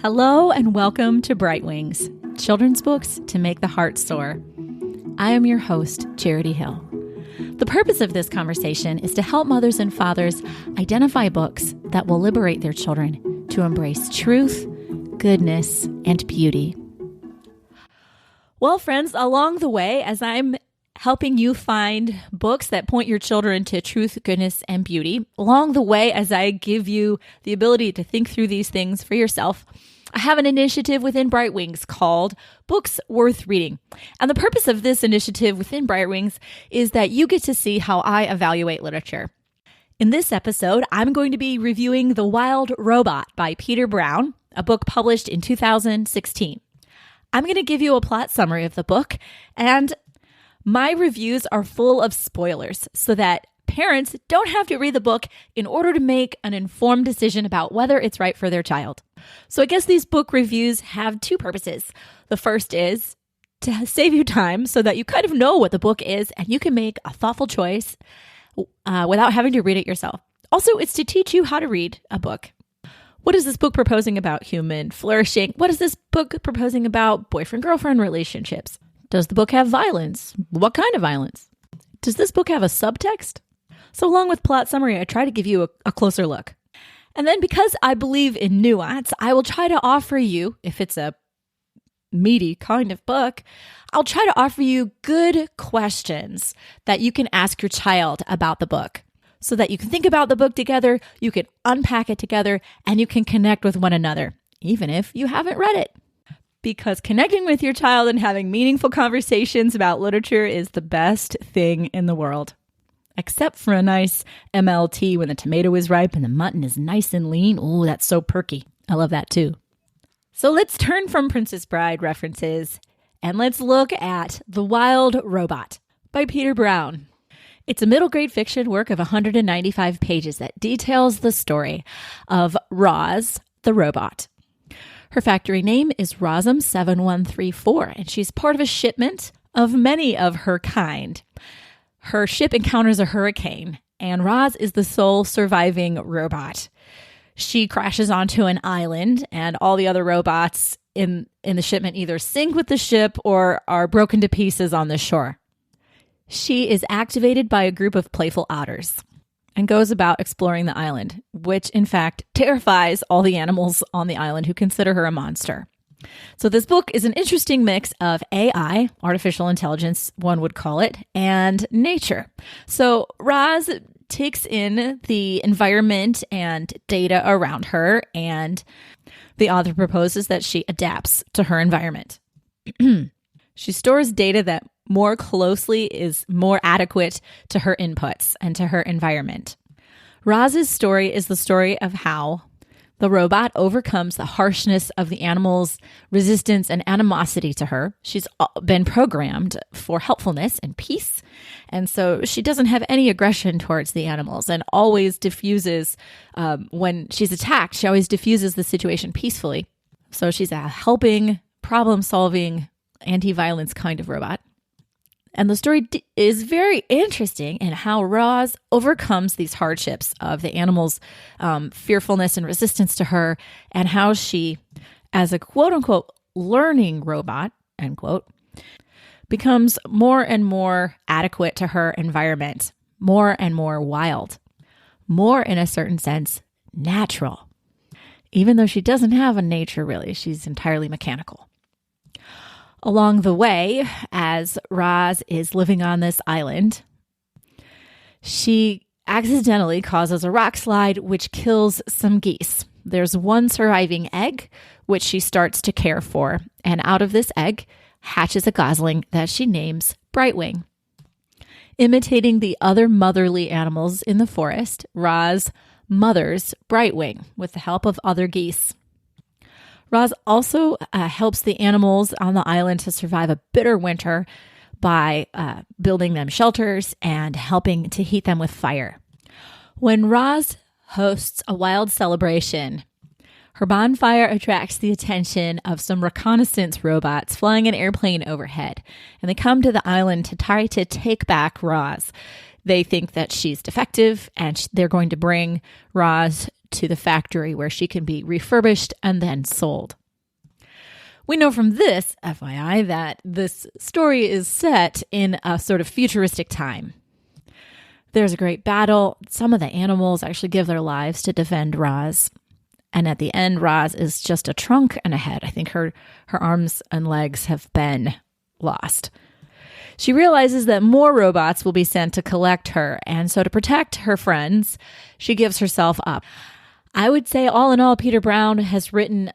Hello and welcome to Bright Wings, children's books to make the heart soar. I am your host, Charity Hill. The purpose of this conversation is to help mothers and fathers identify books that will liberate their children to embrace truth, goodness, and beauty. Well, friends, along the way, as I'm helping you find books that point your children to truth, goodness, and beauty, along the way, as I give you the ability to think through these things for yourself, I have an initiative within Bright Wings called Books Worth Reading. And the purpose of this initiative within Bright Wings is that you get to see how I evaluate literature. In this episode, I'm going to be reviewing The Wild Robot by Peter Brown, a book published in 2016. I'm going to give you a plot summary of the book, and my reviews are full of spoilers so that parents don't have to read the book in order to make an informed decision about whether it's right for their child. So I guess these book reviews have two purposes. The first is to save you time so that you kind of know what the book is and you can make a thoughtful choice without having to read it yourself. Also, it's to teach you how to read a book. What is this book proposing about human flourishing? What is this book proposing about boyfriend-girlfriend relationships? Does the book have violence? What kind of violence? Does this book have a subtext? So along with plot summary, I try to give you a closer look. And then because I believe in nuance, I will try to offer you, if it's a meaty kind of book, I'll try to offer you good questions that you can ask your child about the book so that you can think about the book together, you can unpack it together, and you can connect with one another, even if you haven't read it. Because connecting with your child and having meaningful conversations about literature is the best thing in the world. Except for a nice MLT when the tomato is ripe and the mutton is nice and lean. Oh, that's so perky. I love that too. So let's turn from Princess Bride references and let's look at The Wild Robot by Peter Brown. It's a middle grade fiction work of 195 pages that details the story of Roz, the robot. Her factory name is Rosm 7134, and she's part of a shipment of many of her kind. Her ship encounters a hurricane, and Roz is the sole surviving robot. She crashes onto an island, and all the other robots in the shipment either sink with the ship or are broken to pieces on the shore. She is activated by a group of playful otters and goes about exploring the island, which in fact terrifies all the animals on the island who consider her a monster. So this book is an interesting mix of AI, artificial intelligence, one would call it, and nature. So Roz takes in the environment and data around her, and the author proposes that she adapts to her environment. She stores data that more closely is more adequate to her inputs and to her environment. Roz's story is the story of how the robot overcomes the harshness of the animal's resistance and animosity to her. She's been programmed for helpfulness and peace, and so she doesn't have any aggression towards the animals and always diffuses, when she's attacked, she always diffuses the situation peacefully. So she's a helping, problem-solving, anti-violence kind of robot. And the story is very interesting in how Roz overcomes these hardships of the animal's fearfulness and resistance to her, and how she, as a quote-unquote learning robot, end quote, becomes more and more adequate to her environment, more and more wild, more, in a certain sense, natural. Even though she doesn't have a nature, really, she's entirely mechanical. Along the way, as Roz is living on this island, she accidentally causes a rock slide which kills some geese. There's one surviving egg, which she starts to care for, and out of this egg hatches a gosling that she names Brightwing. Imitating the other motherly animals in the forest, Roz mothers Brightwing with the help of other geese. Roz also helps the animals on the island to survive a bitter winter by building them shelters and helping to heat them with fire. When Roz hosts a wild celebration, her bonfire attracts the attention of some reconnaissance robots flying an airplane overhead, and they come to the island to try to take back Roz. They think that she's defective, and they're going to bring Roz to the factory where she can be refurbished and then sold. We know from this, FYI, that this story is set in a sort of futuristic time. There's a great battle. Some of the animals actually give their lives to defend Roz. And at the end, Roz is just a trunk and a head. I think her arms and legs have been lost. She realizes that more robots will be sent to collect her. And so to protect her friends, she gives herself up. I would say all in all, Peter Brown has written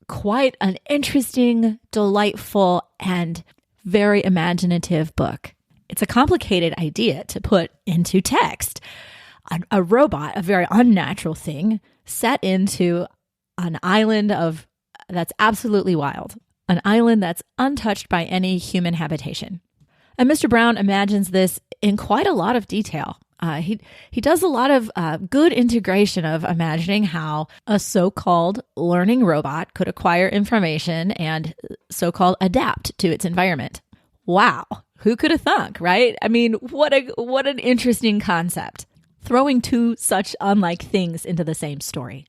quite an interesting, delightful, and very imaginative book. It's a complicated idea to put into text. A robot, a very unnatural thing, set into an island that's absolutely wild, an island that's untouched by any human habitation. And Mr. Brown imagines this in quite a lot of detail. He does a lot of good integration of imagining how a so-called learning robot could acquire information and so-called adapt to its environment. Wow, who could have thunk, right? I mean, what an interesting concept. Throwing two such unlike things into the same story.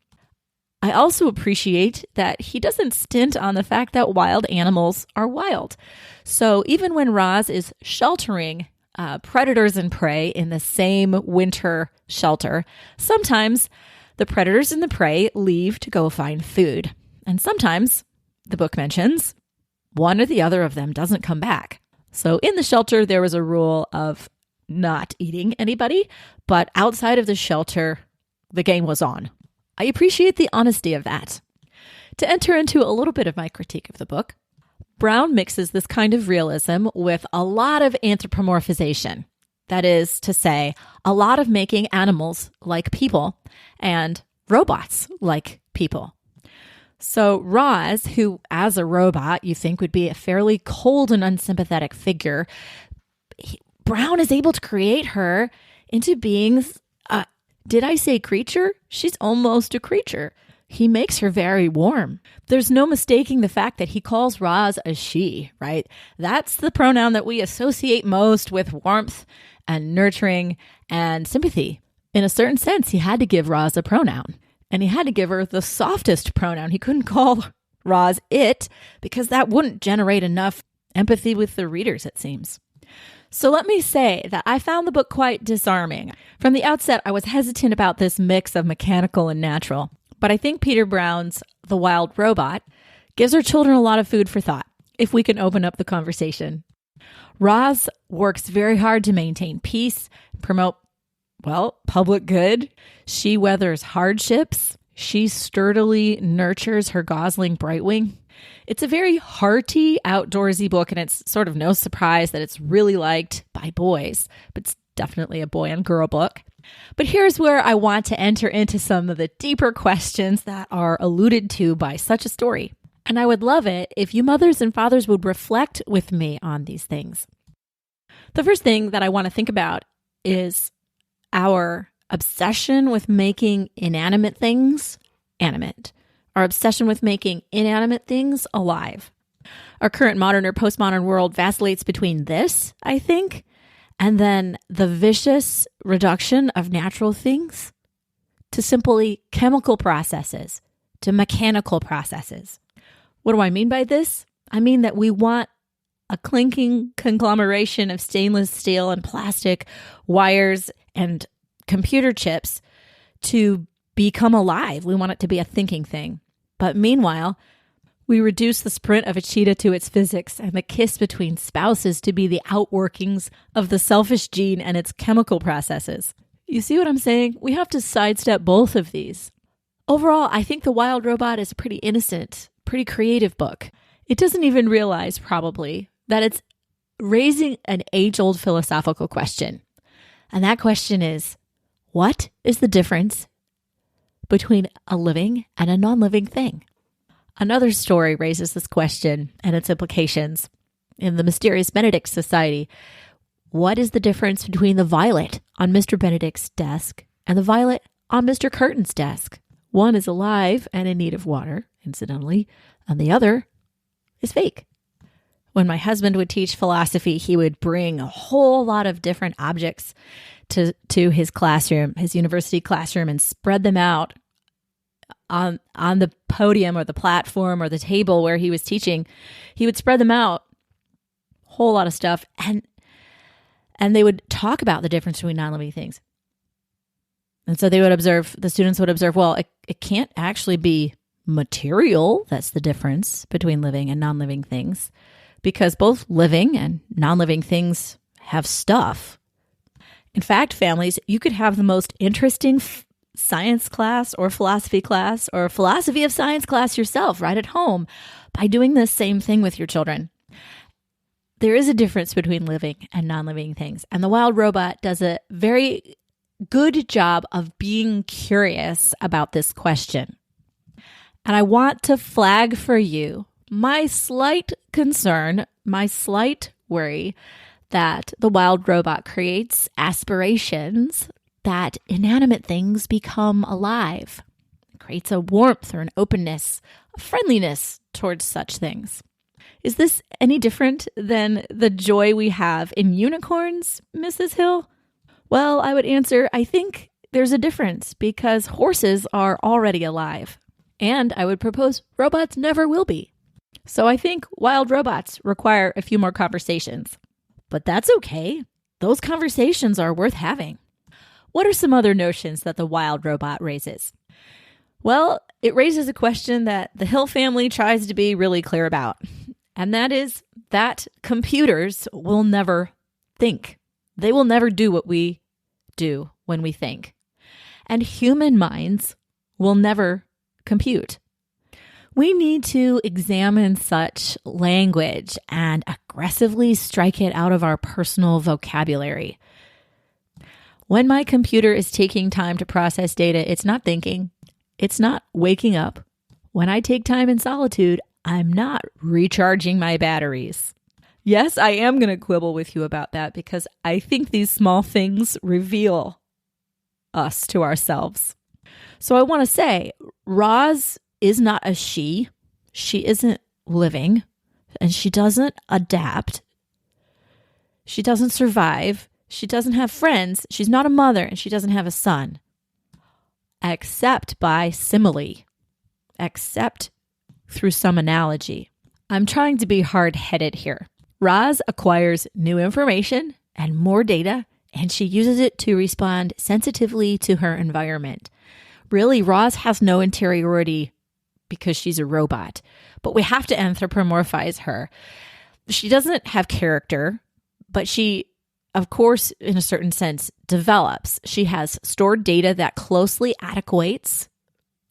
I also appreciate that he doesn't stint on the fact that wild animals are wild. So even when Roz is sheltering predators and prey in the same winter shelter, sometimes the predators and the prey leave to go find food. And sometimes, the book mentions, one or the other of them doesn't come back. So in the shelter, there was a rule of not eating anybody, but outside of the shelter, the game was on. I appreciate the honesty of that. To enter into a little bit of my critique of the book, Brown mixes this kind of realism with a lot of anthropomorphization. That is to say, a lot of making animals like people and robots like people. So Roz, who as a robot you think would be a fairly cold and unsympathetic figure, Brown is able to create her into being, did I say creature? She's almost a creature. He makes her very warm. There's no mistaking the fact that he calls Roz a she, right? That's the pronoun that we associate most with warmth and nurturing and sympathy. In a certain sense, he had to give Roz a pronoun, and he had to give her the softest pronoun. He couldn't call Roz it because that wouldn't generate enough empathy with the readers, it seems. So let me say that I found the book quite disarming. From the outset, I was hesitant about this mix of mechanical and natural. But I think Peter Brown's The Wild Robot gives our children a lot of food for thought, if we can open up the conversation. Roz works very hard to maintain peace, promote, public good. She weathers hardships. She sturdily nurtures her gosling Brightwing. It's a very hearty, outdoorsy book, and it's sort of no surprise that it's really liked by boys, but it's definitely a boy and girl book. But here's where I want to enter into some of the deeper questions that are alluded to by such a story. And I would love it if you mothers and fathers would reflect with me on these things. The first thing that I want to think about is our obsession with making inanimate things animate. Our obsession with making inanimate things alive. Our current modern or postmodern world vacillates between this, I think, and then the vicious reduction of natural things to simply chemical processes, to mechanical processes. What do I mean by this? I mean that we want a clinking conglomeration of stainless steel and plastic wires and computer chips to become alive. We want it to be a thinking thing. But meanwhile, we reduce the sprint of a cheetah to its physics and the kiss between spouses to be the outworkings of the selfish gene and its chemical processes. You see what I'm saying? We have to sidestep both of these. Overall, I think The Wild Robot is a pretty innocent, pretty creative book. It doesn't even realize, probably, that it's raising an age-old philosophical question. And that question is, what is the difference between a living and a non-living thing? Another story raises this question and its implications. In The Mysterious Benedict Society, what is the difference between the violet on Mr. Benedict's desk and the violet on Mr. Curtin's desk? One is alive and in need of water, incidentally, and the other is fake. When my husband would teach philosophy, he would bring a whole lot of different objects to his classroom, his university classroom, and spread them out on the podium or the platform or the table where he was teaching, he would spread them out, whole lot of stuff, and they would talk about the difference between non-living things. And so the students would observe, well, it can't actually be material that's the difference between living and non-living things, because both living and non-living things have stuff. In fact, families, you could have the most interesting science class or philosophy of science class yourself right at home by doing the same thing with your children. There is a difference between living and non-living things, and the wild robot does a very good job of being curious about this question. And I want to flag for you my slight concern, my slight worry that the wild robot creates aspirations that inanimate things become alive. It creates a warmth or an openness, a friendliness towards such things. Is this any different than the joy we have in unicorns, Mrs. Hill? Well, I would answer, I think there's a difference because horses are already alive. And I would propose robots never will be. So I think wild robots require a few more conversations. But that's okay. Those conversations are worth having. What are some other notions that the wild robot raises? Well, it raises a question that the Hill family tries to be really clear about. And that is that computers will never think. They will never do what we do when we think. And human minds will never compute. We need to examine such language and aggressively strike it out of our personal vocabulary. When my computer is taking time to process data, it's not thinking. It's not waking up. When I take time in solitude, I'm not recharging my batteries. Yes, I am going to quibble with you about that because I think these small things reveal us to ourselves. So I want to say, Roz is not a she. She isn't living, and she doesn't adapt. She doesn't survive. She doesn't have friends. She's not a mother, and she doesn't have a son. Except by simile. Except through some analogy. I'm trying to be hard-headed here. Roz acquires new information and more data, and she uses it to respond sensitively to her environment. Really, Roz has no interiority because she's a robot, but we have to anthropomorphize her. She doesn't have character, but she, of course, in a certain sense, develops. She has stored data that closely adequates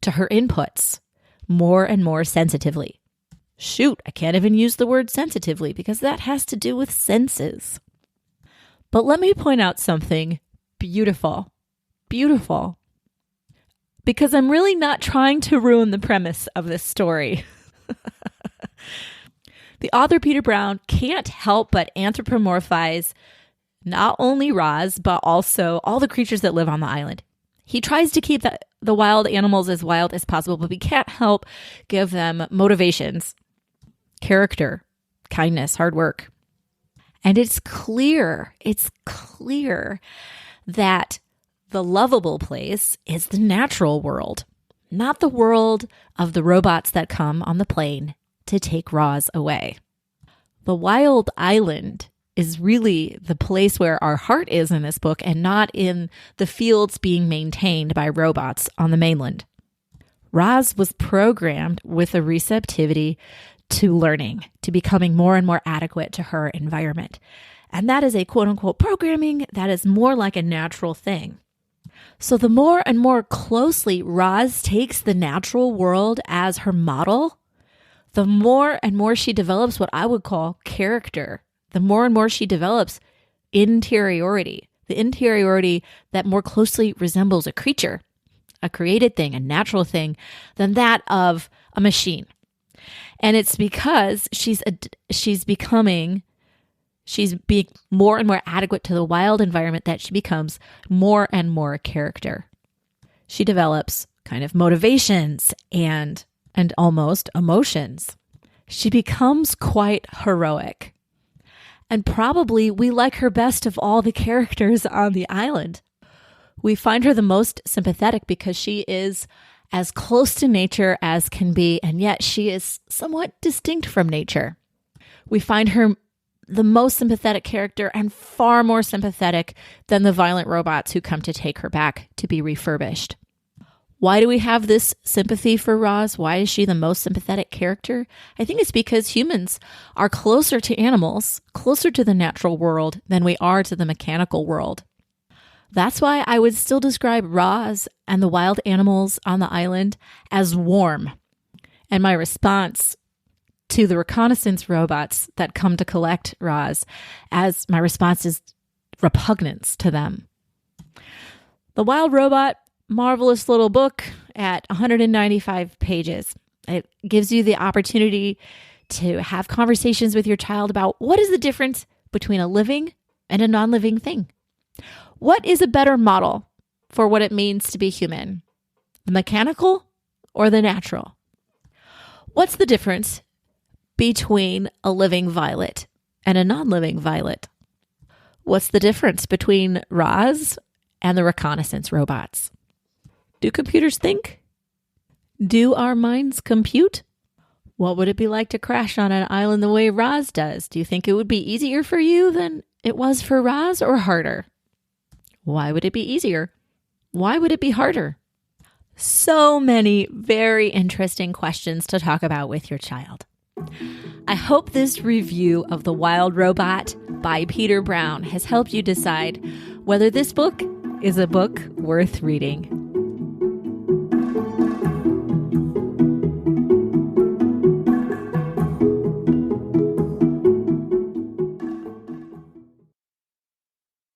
to her inputs more and more sensitively. Shoot, I can't even use the word sensitively because that has to do with senses. But let me point out something beautiful. Beautiful. Because I'm really not trying to ruin the premise of this story. The author, Peter Brown, can't help but anthropomorphize not only Roz, but also all the creatures that live on the island. He tries to keep the wild animals as wild as possible, but we can't help give them motivations, character, kindness, hard work. And it's clear that the lovable place is the natural world, not the world of the robots that come on the plane to take Roz away. The wild island is really the place where our heart is in this book and not in the fields being maintained by robots on the mainland. Roz was programmed with a receptivity to learning, to becoming more and more adequate to her environment. And that is a quote-unquote programming that is more like a natural thing. So the more and more closely Roz takes the natural world as her model, the more and more she develops what I would call character. The more and more she develops interiority, the interiority that more closely resembles a creature, a created thing, a natural thing, than that of a machine. And it's because she's being more and more adequate to the wild environment that she becomes more and more character. She develops kind of motivations and almost emotions. She becomes quite heroic. And probably we like her best of all the characters on the island. We find her the most sympathetic because she is as close to nature as can be, and yet she is somewhat distinct from nature. We find her the most sympathetic character and far more sympathetic than the violent robots who come to take her back to be refurbished. Why do we have this sympathy for Roz? Why is she the most sympathetic character? I think it's because humans are closer to animals, closer to the natural world than we are to the mechanical world. That's why I would still describe Roz and the wild animals on the island as warm. And my response to the reconnaissance robots that come to collect Roz, as my response is repugnance to them. The Wild Robot, marvelous little book at 195 pages. It gives you the opportunity to have conversations with your child about what is the difference between a living and a non-living thing. What is a better model for what it means to be human? The mechanical or the natural? What's the difference between a living violet and a non-living violet? What's the difference between Roz and the reconnaissance robots? Do computers think? Do our minds compute? What would it be like to crash on an island the way Roz does? Do you think it would be easier for you than it was for Roz, or harder? Why would it be easier? Why would it be harder? So many very interesting questions to talk about with your child. I hope this review of The Wild Robot by Peter Brown has helped you decide whether this book is a book worth reading.